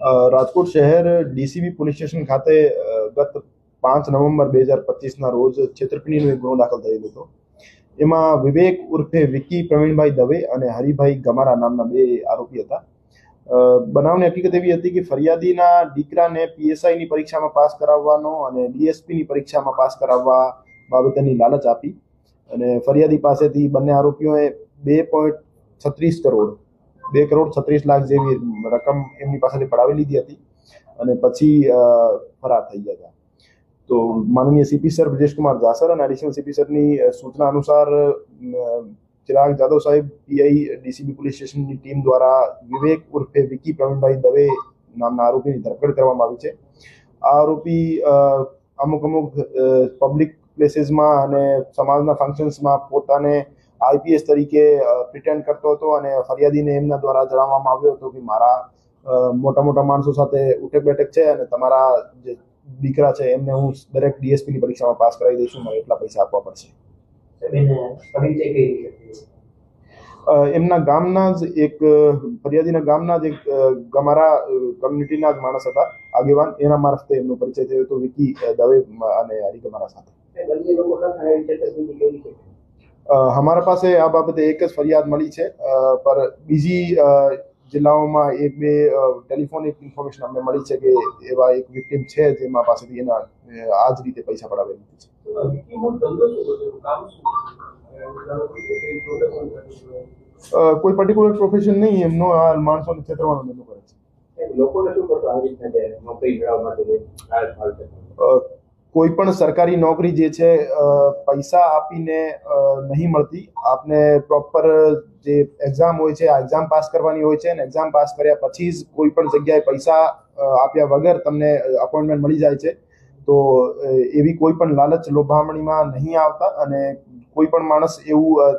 રાજકોટ શહેર DCB police station ખાતે ગત 5 નવેમ્બર 2025ના રોજ છેતરપિંડીનો એક ગુનો દાખલ થયેલો હતો. એમાં વિવેક ઉર્ફે વિકી પ્રવીણભાઈ દવે અને હરિભાઈ ગમારા નામના બે આરોપી હતા. બનાવની હકીકત એવી હતી કે ફરિયાદીના દીકરાને પીએસઆઈની પરીક્ષામાં પાસ કરાવવાનો અને ડીએસપીની પરીક્ષામાં પાસ કરાવવા બાબતેની લાલચ આપી અને ફરિયાદી પાસેથી બંને આરોપીઓએ 2.36 કરોડ 2,36,00,000 જેવી રકમ એમની પાસેથી પડાવી લીધી હતી અને પછી ફરાર થઈ ગયા હતા. તો માનનીય સીપી સર બ્રજેશકુમાર જાસર અને એડિશનલ સીપી સરની સૂચના અનુસાર ચિરાગ જાદવ સાહેબ પીઆઈ ડીસીબી પોલીસ સ્ટેશનની ટીમ દ્વારા વિવેક ઉર્ફે વિકી પ્રવીણભાઈ દવે નામના આરોપીની ધરપકડ કરવામાં આવી છે. આ આરોપી અમુક પબ્લિક પ્લેસીસમાં અને સમાજના ફંક્શન્સમાં પોતાને આઈપીએસ તરીકે પ્રિટેન્ડ કરતો હતો અને ફરિયાદીને એમના દ્વારા જણાવવામાં આવ્યો હતો કે મારા મોટા માણસો સાથે ઉઠક બેઠક છે અને તમારા જે દીકરા છે એમને હું દરેક ડીએસપીની પરીક્ષામાં પાસ કરાવી દઈશું, મને એટલા પૈસા આપવા પડશે. એમના ગામના જ એક ફરિયાદીના ગામના જ એક ગમારા કમ્યુનિટીના જ માણસ હતા આગેવાન, એના મારફતે એમનો પરિચય થયો હતો વિકી દવે અને હરી ગમારા સાથે. हमारे पास आ बाबते एक ज फरियाद मળી છે, पर બીજી જિલ્લાઓમાં એક બે ટેલિફોનિક ઇન્ફોર્મેશન અમને મળી છે કે એવા એક વિક્ટિમ છે જેમાં પાસેથી એના આ જ રીતે પૈસા પડાવેલા છે. કોઈ પર્ટિક્યુલર પ્રોફેશન નહીં, એમનો આ માણસોને છેતરવાનો ધંધો કરે છે. કોઈ પણ સરકારી નોકરી જે છે પૈસા આપીને નહીં મળતી. આપને પ્રોપર જે એક્ઝામ હોય છે આ એક્ઝામ પાસ કરવાની હોય છે અને એક્ઝામ પાસ કર્યા પછી જ કોઈ પણ જગ્યાએ પૈસા આપ્યા વગર તમને અપોઇન્ટમેન્ટ મળી જાય છે. તો એવી કોઈ પણ લાલચ લોભામણીમાં નહીં આવતા અને કોઈ પણ માણસ એવું